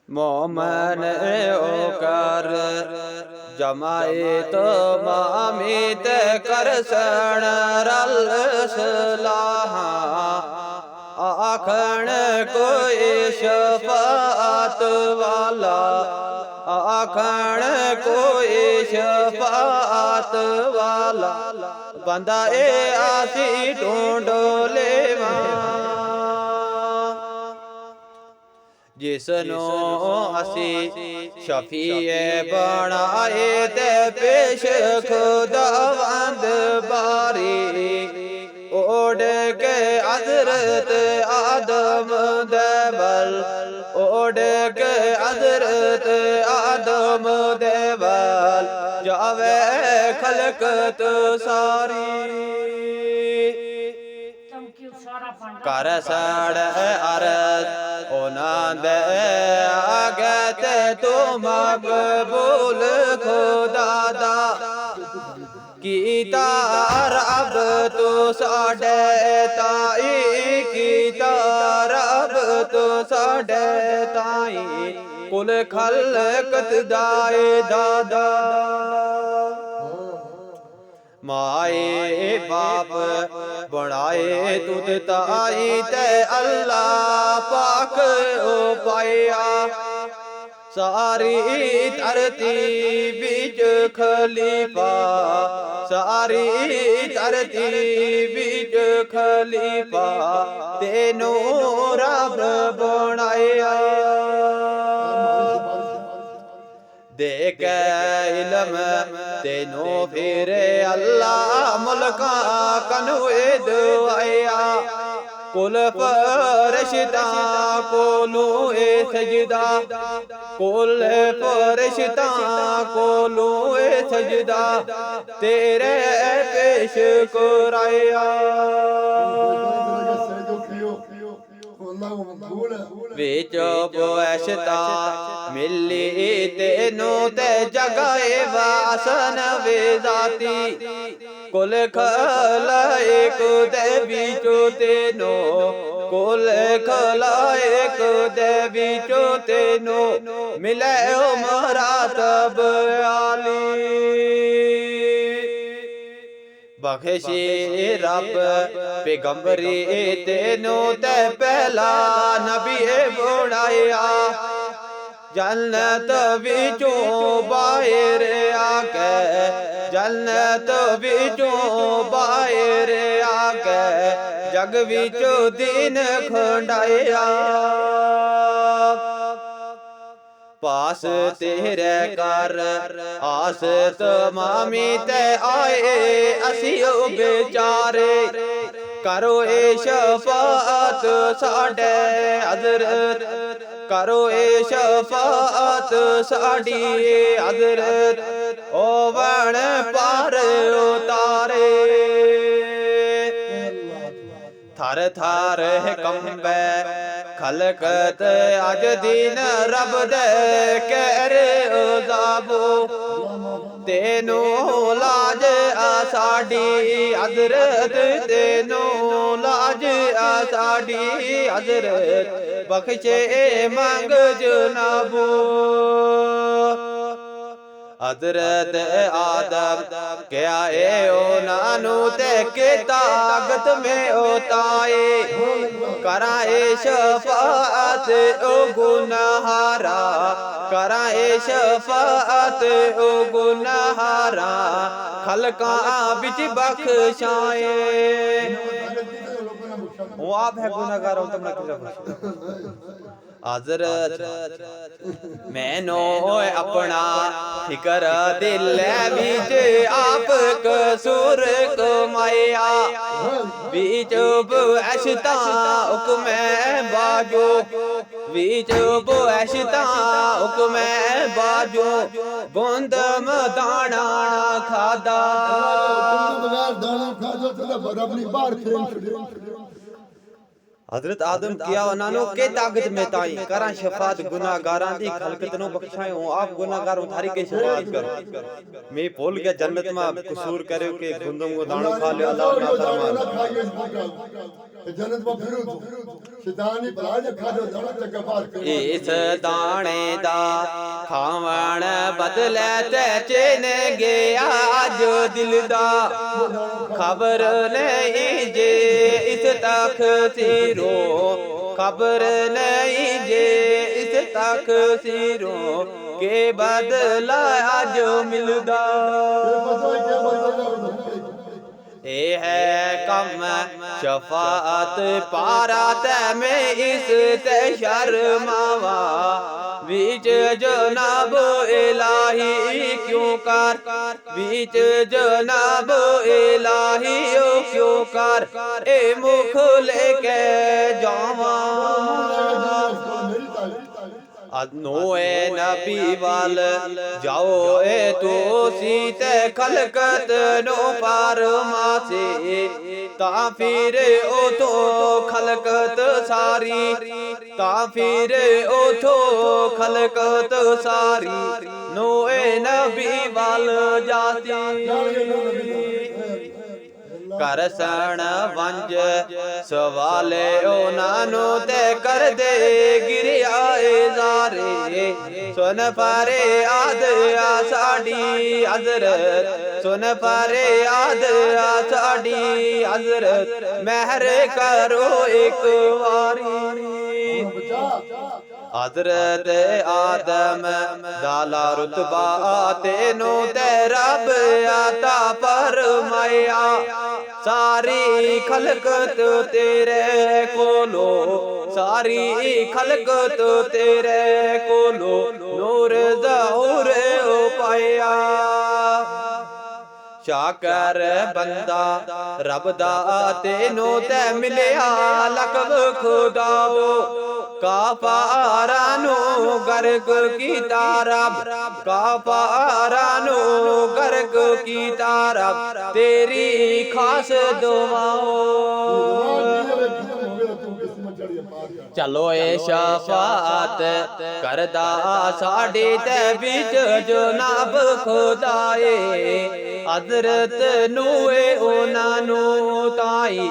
मोमन ओकर जमाए तो मामित कर सण रल सलाहा आखण कोई शफात वाला आखण कोई शफात वाला बंदा ए आसी ढूंढो लेवा जिसनो असी शफीए बनाए ते पेश खुदावंद बारी ओढ़ के हज़रत आदम देवल ओढ़ के हज़रत आदम देवल जावे खलकत सारी कर सड़ अरज ओनांद आगे तू मकबूल खुदा दा कीता रब तू साडे ताई कीता रब तू साडे ताई कुल खलकत दाए दादा माए बाप बनाए तुद ताई ते अल्लाह पाक ओ पाया सारी धरती बिच खलीफा सारी धरती बिच खलीफा तेनू रब बनाया देख इल्म तेनू फिर अल्लाह मुल्का कनुए दुआया कुल फरिश्ता कोलू ए सजदा कुल फरिश्ता कोलू ए सजदा तेरे पेश कराया विच बोशता मिली तेनू ते जगाए वासन वे जाती कुल खलाइक दे बिचो तेनू कुल खलाइक दे बिचो तेनू मिले मरातब आली बख्शे रब पैगंबरी तेनू ते पहला नबी बनाया जन्नत विचों बाहर आके जन्नत विचों बाहर आके जग विचों दिन खंडाया पास तेरे कर आस तमामी ते आए असियो बेचारे करो ए शफात साडे हज़रत करो ए शफात साडी हज़रत ओ वण पार उतारे थर थर कंबे खलकत अज दिन रब दे कहर उजाबो तेनू लाज आसाडी हज़रत तेनू लाज आसाडी हज़रत बख्शे मंग जनाबो हज़रत आदम क्या ए नानू ते के ताकत में उताए कराए शफात ओ गुनाहरा कराए शफात ओ गुनाहरा खलका बिच बख्शाए वो आप है गुनाहगार हो तुमने किसे हज़रत मैनो अपना फिकर दिल बीच आप कसूर कमाया बीच बुशता हुक्म बाजो बीच बुशता हुक्म बाजो बूंद दाना खादा हजरत आदम किया उन्होंने के ताकत में ताई करा शफात गुनाहगारां दी खलकत नो बख्शायो आप गुनाहगारों थारी के शफात करो मैं भूल गया जन्नत में कसूर करे के गुंदम को दाणो खा ले अल्लाह ना फरमान जन्नत में फिरू शैतान ही भला जा खा दो दाणा चक्का बात कर इस दाणे दा खावण बदले ते चेन गया जो दिल दा खबर नहीं जे इस तकसीरो खबर नहीं जे इस तकसीरो के बदला आज मिलदा ए है कम शफात पारात में इस ते शर्मावा बीच जनाब इलाही क्यों कर बीच जनाब इलाही क्यों कर ए मुख लेके जावा नोए नबी वाल जाओ ए तो सीते खलकत नो पार मासे ता फिर ओ तो खलकत सारी ता फिर ओ तो खलकत सारी नोए नबी वाल जाती करसन वंज सवाले ओनानो ते कर दे गिरिया जारे सुन पारे आद साड़ी हजरत सुन पारे आद साड़ी हजरत मेहर करो एक वारी हजरत आदम दाला रुतबा तेनो ते रब आता फरमाया सारी खलकत तेरे कोलो सारी खलकत तेरे कोलो नूर ज़हूर पाया शाकर बंदा रब दा तेनो ते मिलिया लकब खुदाओ काफारानो गर्क की तारब काफारानो गर्क की तारब तेरी खास दुआओ चलो ए शफात करदा साडे ते बिच जनाब खुदाए हजरत नूए ओना नु ताई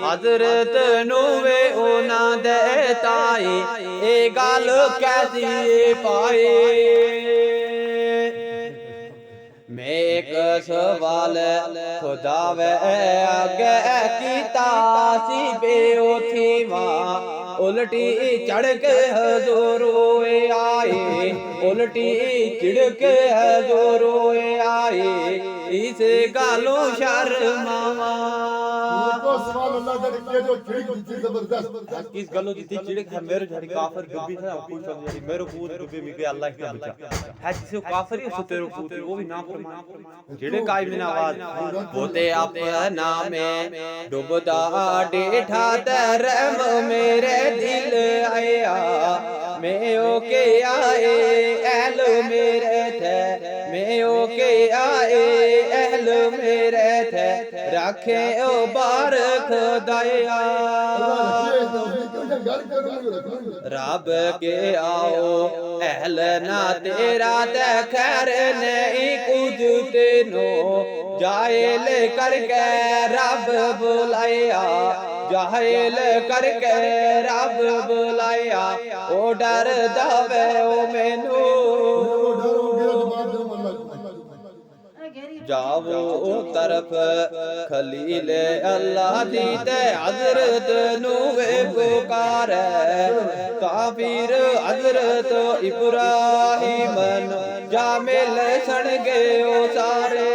हजरत नूए ओना दे ताई ए गल कैसी पाए मैं एक सवाल खुदा वे आगे कीता सी बेओथी मां उल्टी चढ़ के हजूरों आए उल्टी चिढ़ के हजूरों आए इस गालों शर्मावा किस गलो दी चिड़क है मेरे झड़ी काफर डुबी था कुछ समझ मेरे पूत डुबी मी के अल्लाह के बचा है जिसे काफर ही सुते रो पूत वो भी ना फरमान जेड़े काई बिना आवाज होते अपना में डुबदा डेठा तरम मेरे दिल आया मैं ओके आए एल मेरे थे मैं ओके आए एल मेरे थे रखे ओ बारक दया रब के आओ अहल ना तेरा ते खैर नहीं कुछ तेनो जाहिल करके रब बुलाया जाहिल करके रब बुलाया ओ डर दवे ओ मैनू जाओ ओ तरफ खलील अल्लाह दी ते हजरत नूवे पुकार काफिर हजरत इब्राहिम जा मिल सण गए ओ सारे